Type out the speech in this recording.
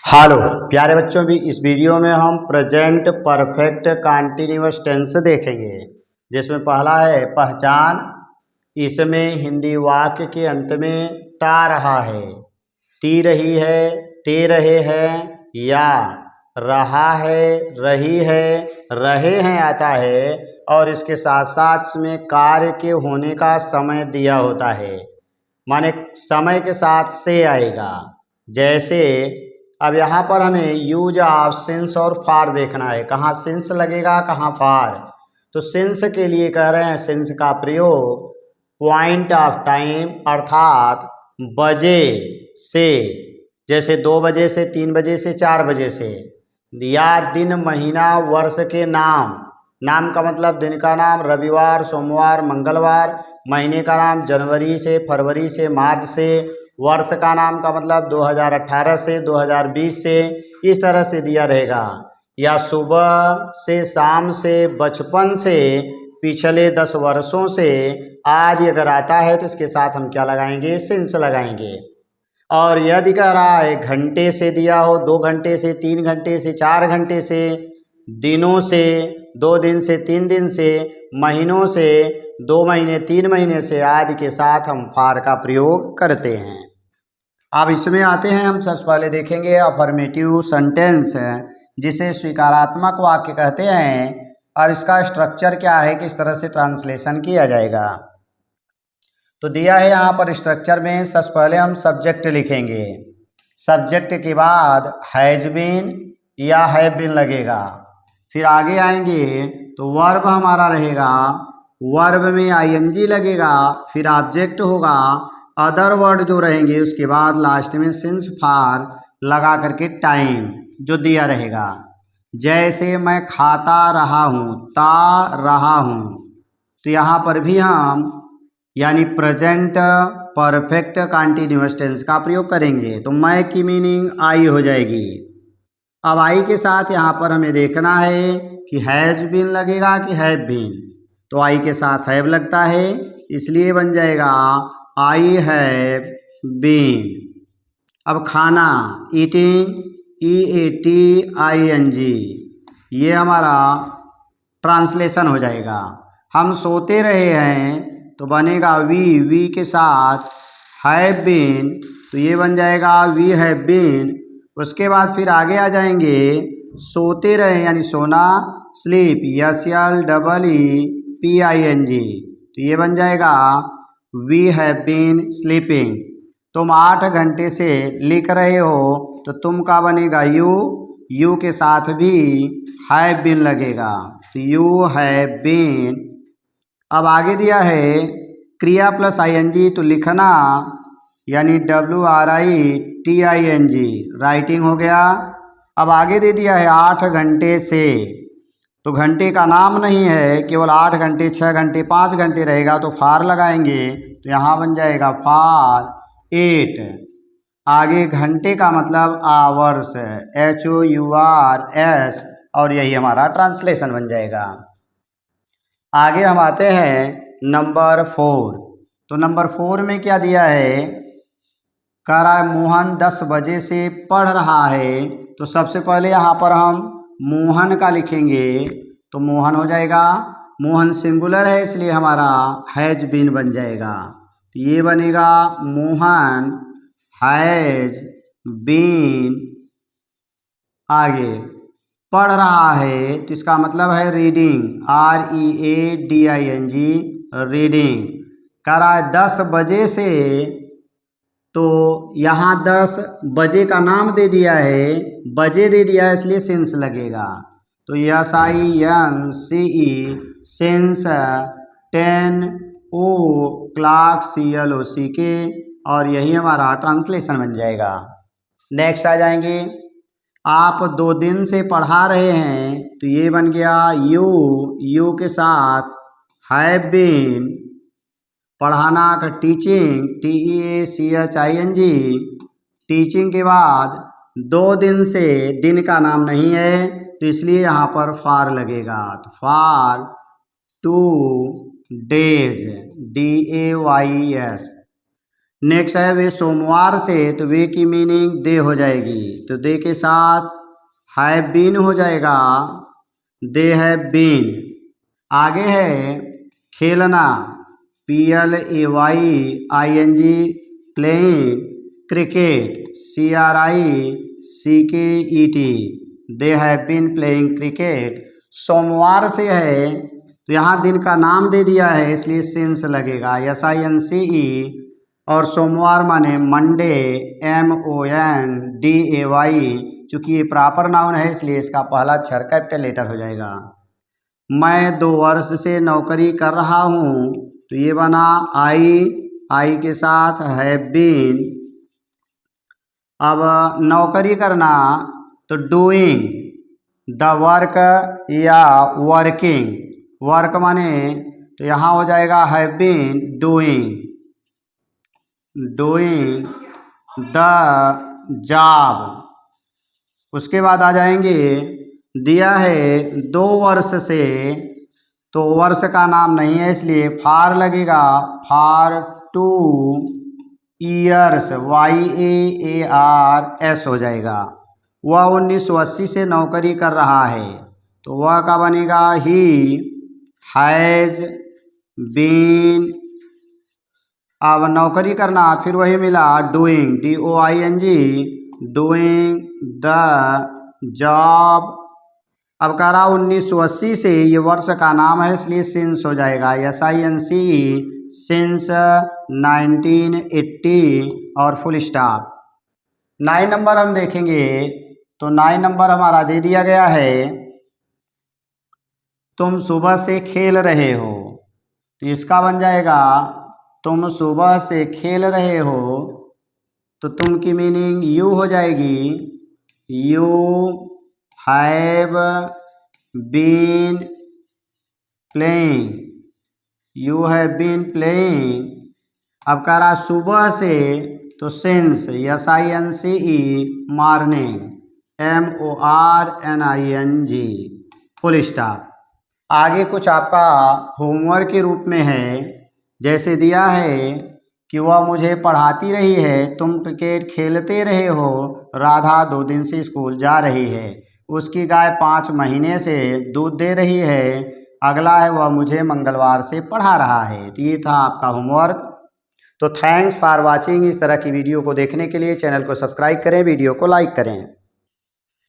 Hello प्यारे बच्चों, भी इस वीडियो में हम प्रेजेंट परफेक्ट कंटीन्यूअस टेंस देखेंगे, जिसमें पहला है पहचान। इसमें हिंदी वाक्य के अंत में ता रहा है, ती रही है, ते रहे हैं या रहा है, रही है, रहे हैं आता है और इसके साथ साथ इसमें कार्य के होने का समय दिया होता है, माने समय के साथ से आएगा। जैसे अब यहाँ पर हमें यूज ऑफ सिंस और फार देखना है, कहाँ सिंस लगेगा कहाँ फार। तो सिंस के लिए कह रहे हैं सिंस का प्रयोग पॉइंट ऑफ टाइम अर्थात बजे से, जैसे 2 बजे से 3 बजे से 4 बजे से, या दिन महीना वर्ष के नाम। नाम का मतलब दिन का नाम रविवार, सोमवार, मंगलवार। महीने का नाम जनवरी से, फरवरी से, मार्च से। वर्ष का नाम का मतलब 2018 से 2020 से, इस तरह से दिया रहेगा। या सुबह से, शाम से, बचपन से, पिछले 10 वर्षों से, आज अगर आता है तो इसके साथ हम क्या लगाएंगे, सिंस लगाएंगे। और यदि कह रहा है घंटे से दिया हो, 2 घंटे से, 3 घंटे से, 4 घंटे से, दिनों से, 2 दिन से, 3 दिन से, महीनों से, 2 महीने, 3 महीने से, आदि के साथ हम फार का प्रयोग करते हैं। अब इसमें आते हैं, हम सबसे पहले देखेंगे अफर्मेटिव सेंटेंस, जिसे स्वीकारात्मक वाक्य कहते हैं। अब इसका स्ट्रक्चर क्या है, किस तरह से ट्रांसलेशन किया जाएगा। तो दिया है यहाँ पर स्ट्रक्चर में, सबसे पहले हम सब्जेक्ट लिखेंगे। सब्जेक्ट के बाद हैज बीन या हैव बीन लगेगा। फिर आगे आएंगे तो वर्ब हमारा रहेगा, वर्ब में आईएनजी लगेगा। फिर ऑब्जेक्ट होगा, अदर वर्ड जो रहेंगे उसके बाद लास्ट में सिंस फार लगा करके टाइम जो दिया रहेगा। जैसे मैं खाता रहा हूँ, ता रहा हूँ, तो यहाँ पर भी हम यानी प्रेजेंट परफेक्ट कंटीन्यूअस टेंस का प्रयोग करेंगे। तो मैं की मीनिंग आई हो जाएगी। अब आई के साथ यहाँ पर हमें देखना है कि हैज बीन लगेगा कि हैव बीन। तो आई के साथ हैव लगता है, इसलिए बन जाएगा आई हैव बीन। अब खाना, ईटिंग, EATING, ये हमारा ट्रांसलेशन हो जाएगा। हम सोते रहे हैं तो बनेगा वी के साथ हैव बीन, तो ये बन जाएगा वी हैव बीन। उसके बाद फिर आगे आ जाएंगे, सोते रहे यानी सोना, स्लीप, SLEEPING, तो ये बन जाएगा वी हैव बीन स्लीपिंग। तुम 8 घंटे से लिख रहे हो तो तुम का बनेगा यू के साथ भी हैव बीन लगेगा, तो यू हैव बीन। अब आगे दिया है क्रिया प्लस ING, तो लिखना यानी WRITING, राइटिंग हो गया। अब आगे दे दिया है 8 घंटे से, तो घंटे का नाम नहीं है, केवल 8 घंटे, 6 घंटे, 5 घंटे रहेगा, तो फार लगाएंगे, तो यहाँ बन जाएगा फार 8। आगे घंटे का मतलब आवर्स, HOURS, और यही हमारा ट्रांसलेशन बन जाएगा। आगे हम आते हैं नंबर 4। तो नंबर 4 में क्या दिया है, कह रहा है मोहन 10 बजे से पढ़ रहा है। तो सबसे पहले यहाँ पर हम मोहन का लिखेंगे, तो मोहन हो जाएगा। मोहन सिंगुलर है इसलिए हमारा हैज बीन बन जाएगा, तो ये बनेगा मोहन हैज बीन। आगे पढ़ रहा है तो इसका मतलब है रीडिंग, READING, रीडिंग। कह रहा है 10 बजे से, तो यहाँ 10 बजे का नाम दे दिया है, बजे दे दिया है इसलिए सिंस लगेगा, तो SINCE, सिंस 10 o'clock CLOCK, और यही हमारा ट्रांसलेशन बन जाएगा। नेक्स्ट आ जाएंगे, आप 2 दिन से पढ़ा रहे हैं, तो ये बन गया यू के साथ हैव बीन। पढ़ाना का टीचिंग, TEACHING, टीचिंग के बाद 2 दिन से, दिन का नाम नहीं है तो इसलिए यहाँ पर फार लगेगा, तो फार 2 days, DAYS। नेक्स्ट है वे सोमवार से, तो वे की मीनिंग दे हो जाएगी, तो दे के साथ हैव बीन हो जाएगा, दे हैव बीन। आगे है खेलना, PLAYING, playing cricket, CRICKET, they have been playing cricket. सोमवार से है तो यहाँ दिन का नाम दे दिया है इसलिए सिंस लगेगा, SINCE, और सोमवार माने मंडे, MONDAY। चूँकि ये प्रॉपर नाउन है इसलिए इसका पहला अक्षर कैपिटल लेटर हो जाएगा। मैं 2 वर्ष से नौकरी कर रहा हूँ, तो ये बना आई के साथ हैव बीन। अब नौकरी करना तो डूइंग द वर्क या वर्किंग, वर्क माने तो यहाँ हो जाएगा have been doing the job. उसके बाद आ जाएंगे, दिया है 2 वर्ष से, तो वर्ष का नाम नहीं है इसलिए फार लगेगा, फार 2 ईयर्स, YAARS हो जाएगा। वह 1980 से नौकरी कर रहा है, तो वह का बनेगा ही हैज़ बीन। अब नौकरी करना फिर वही मिला doing, DOING, doing the job. अब कह रहा 1980 से, ये वर्ष का नाम है इसलिए सिंस हो जाएगा, SINCE, सिंस 1980 और फुल स्टॉप। 9 नंबर हम देखेंगे, तो 9 नंबर हमारा दे दिया गया है, तुम सुबह से खेल रहे हो, तो इसका बन जाएगा तुम सुबह से खेल रहे हो, तो तुम की मीनिंग यू हो जाएगी, you have been playing, you have been playing. अब कह रहा सुबह से, तो since, SINCE, morning, MORNING, full stop. आगे कुछ आपका होमवर्क के रूप में है, जैसे दिया है कि वह मुझे पढ़ाती रही है, तुम क्रिकेट खेलते रहे हो, राधा 2 दिन से स्कूल जा रही है, उसकी गाय 5 महीने से दूध दे रही है, अगला है वह मुझे मंगलवार से पढ़ा रहा है। तो ये था आपका होमवर्क। तो थैंक्स फॉर वाचिंग। इस तरह की वीडियो को देखने के लिए चैनल को सब्सक्राइब करें, वीडियो को लाइक करें।